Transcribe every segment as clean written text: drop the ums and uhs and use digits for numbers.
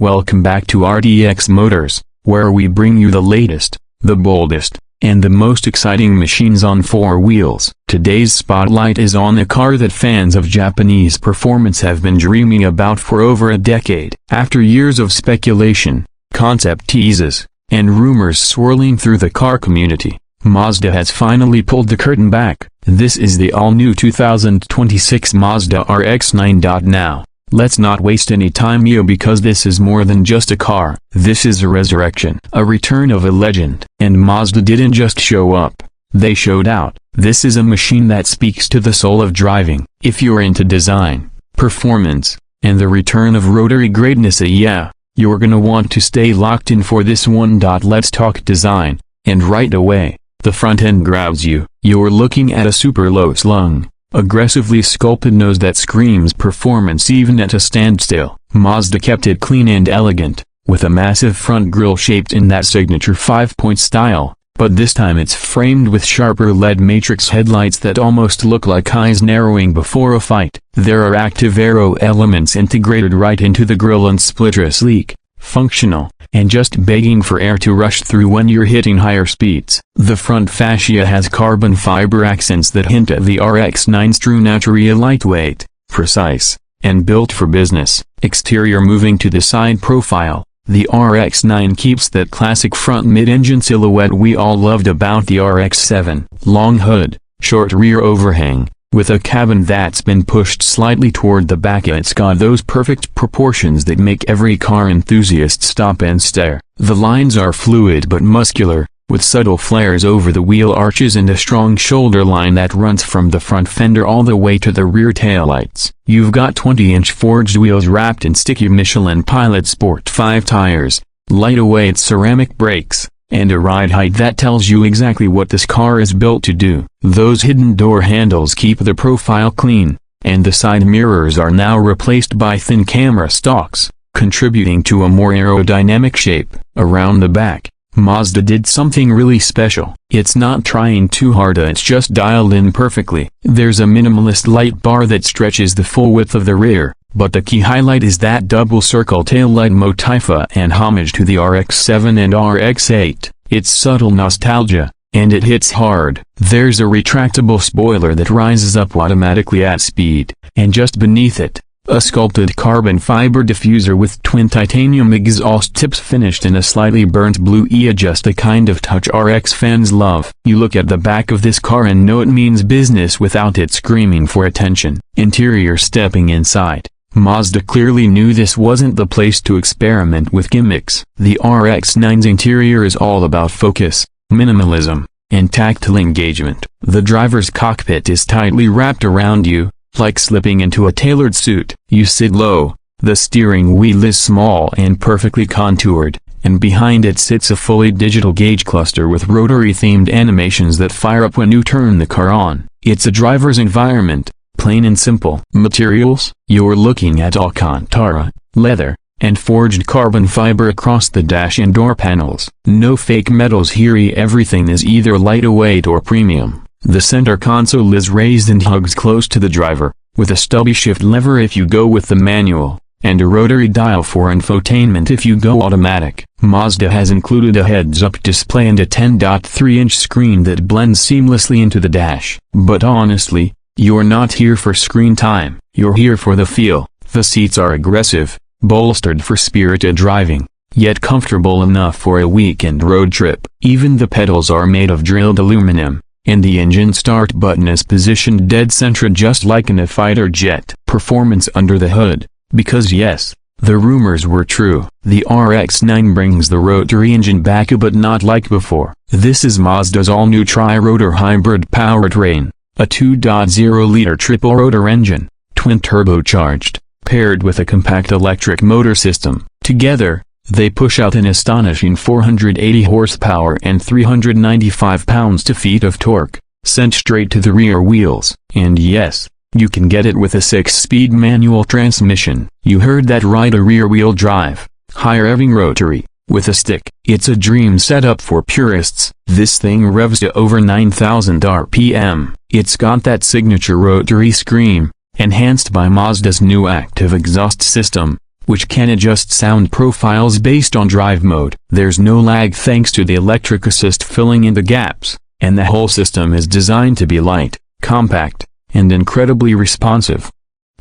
Welcome back to RDX Motors, where we bring you the latest, the boldest, and the most exciting machines on four wheels. Today's spotlight is on a car that fans of Japanese performance have been dreaming about for over a decade. After years of speculation, concept teases, and rumors swirling through the car community, Mazda has finally pulled the curtain back. This is the all-new 2026 Mazda RX-9. Now, let's not waste any time here, because this is more than just a car. This is a resurrection, a return of a legend. And Mazda didn't just show up, they showed out. This is a machine that speaks to the soul of driving. If you're into design, performance, and the return of rotary greatness, you're gonna want to stay locked in for this one. Let's talk design, and right away, the front end grabs you. You're looking at a super low-slung, aggressively sculpted nose that screams performance even at a standstill. Mazda kept it clean and elegant, with a massive front grille shaped in that signature 5-point style, but this time it's framed with sharper LED matrix headlights that almost look like eyes narrowing before a fight. There are active aero elements integrated right into the grille, and splitter sleek, functional, and just begging for air to rush through when you're hitting higher speeds. The front fascia has carbon fiber accents that hint at the RX-9's true nature: lightweight, precise, and built for business. Exterior. Moving to the side profile, the RX-9 keeps that classic front mid-engine silhouette we all loved about the RX-7. Long hood, short rear overhang, with a cabin that's been pushed slightly toward the back. It's got those perfect proportions that make every car enthusiast stop and stare. The lines are fluid but muscular, with subtle flares over the wheel arches and a strong shoulder line that runs from the front fender all the way to the rear taillights. You've got 20-inch forged wheels wrapped in sticky Michelin Pilot Sport 5 tires, lightweight ceramic brakes, and a ride height that tells you exactly what this car is built to do. Those hidden door handles keep the profile clean, and the side mirrors are now replaced by thin camera stalks, contributing to a more aerodynamic shape. Around the back, Mazda did something really special. It's not trying too hard, it's just dialed in perfectly. There's a minimalist light bar that stretches the full width of the rear, but the key highlight is that double circle taillight motif, an homage to the RX-7 and RX-8. It's subtle nostalgia, and it hits hard. There's a retractable spoiler that rises up automatically at speed, and just beneath it, a sculpted carbon fiber diffuser with twin titanium exhaust tips finished in a slightly burnt blue. Just a kind of touch RX fans love. You look at the back of this car and know it means business without it screaming for attention. Interior. Stepping inside, Mazda clearly knew this wasn't the place to experiment with gimmicks. The RX-9's interior is all about focus, minimalism, and tactile engagement. The driver's cockpit is tightly wrapped around you, like slipping into a tailored suit. You sit low, the steering wheel is small and perfectly contoured, and behind it sits a fully digital gauge cluster with rotary-themed animations that fire up when you turn the car on. It's a driver's environment, plain and simple. Materials. You're looking at Alcantara, leather, and forged carbon fiber across the dash and door panels. No fake metals here. Everything is either lightweight or premium. The center console is raised and hugs close to the driver, with a stubby shift lever if you go with the manual, and a rotary dial for infotainment if you go automatic. Mazda has included a heads-up display and a 10.3-inch screen that blends seamlessly into the dash. But honestly, you're not here for screen time, you're here for the feel. The seats are aggressive, bolstered for spirited driving, yet comfortable enough for a weekend road trip. Even the pedals are made of drilled aluminum, and the engine start button is positioned dead center just like in a fighter jet. Performance under the hood, because yes, the rumors were true. The RX-9 brings the rotary engine back, but not like before. This is Mazda's all-new tri-rotor hybrid powertrain, a 2.0-liter triple-rotor engine, twin-turbocharged, paired with a compact electric motor system. Together, they push out an astonishing 480 horsepower and 395 pounds-feet of torque, sent straight to the rear wheels. And yes, you can get it with a 6-speed manual transmission. You heard that right, a rear-wheel drive, high-revving rotary, with a stick. It's a dream setup for purists. This thing revs to over 9,000 RPM. It's got that signature rotary scream, enhanced by Mazda's new active exhaust system, which can adjust sound profiles based on drive mode. There's no lag thanks to the electric assist filling in the gaps, and the whole system is designed to be light, compact, and incredibly responsive.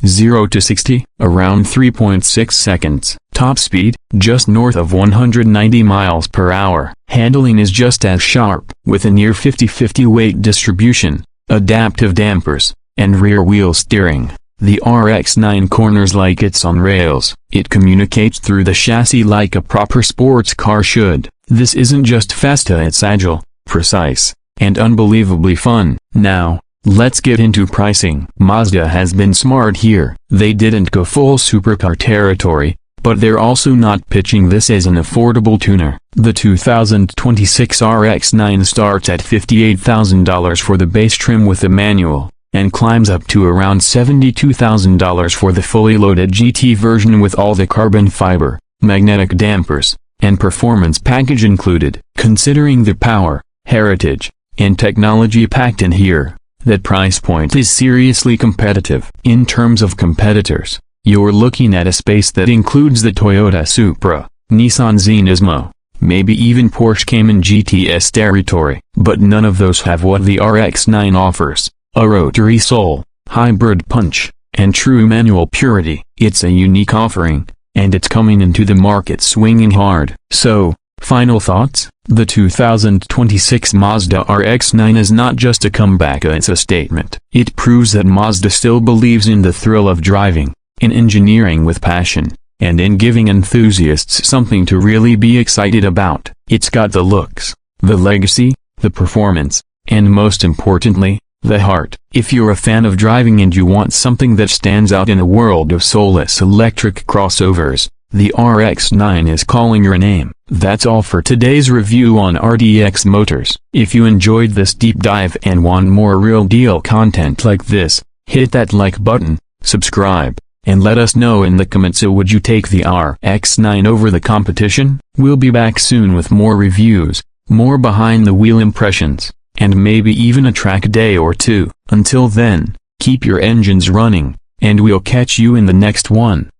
0 to 60, around 3.6 seconds. Top speed, just north of 190 miles per hour. Handling is just as sharp, with a near 50-50 weight distribution, adaptive dampers, and rear-wheel steering. The RX-9 corners like it's on rails. It communicates through the chassis like a proper sports car should. This isn't just fast, it's agile, precise, and unbelievably fun. Now, let's get into pricing. Mazda has been smart here. They didn't go full supercar territory, but they're also not pitching this as an affordable tuner. The 2026 RX-9 starts at $58,000 for the base trim with the manual, and climbs up to around $72,000 for the fully loaded GT version with all the carbon fiber, magnetic dampers, and performance package included. Considering the power, heritage, and technology packed in here, that price point is seriously competitive. In terms of competitors, you're looking at a space that includes the Toyota Supra, Nissan's Nismo, maybe even Porsche Cayman GTS territory. But none of those have what the RX-9 offers: a rotary soul, hybrid punch, and true manual purity. It's a unique offering, and it's coming into the market swinging hard. So, final thoughts? The 2026 Mazda RX-9 is not just a comeback, it's a statement. It proves that Mazda still believes in the thrill of driving, in engineering with passion, and in giving enthusiasts something to really be excited about. It's got the looks, the legacy, the performance, and most importantly, the heart. If you're a fan of driving and you want something that stands out in a world of soulless electric crossovers, the RX-9 is calling your name. That's all for today's review on RDX Motors. If you enjoyed this deep dive and want more real deal content like this, hit that like button, subscribe, and let us know in the comments, so would you take the RX-9 over the competition? We'll be back soon with more reviews, more behind the wheel impressions, and maybe even a track day or two. Until then, keep your engines running, and we'll catch you in the next one.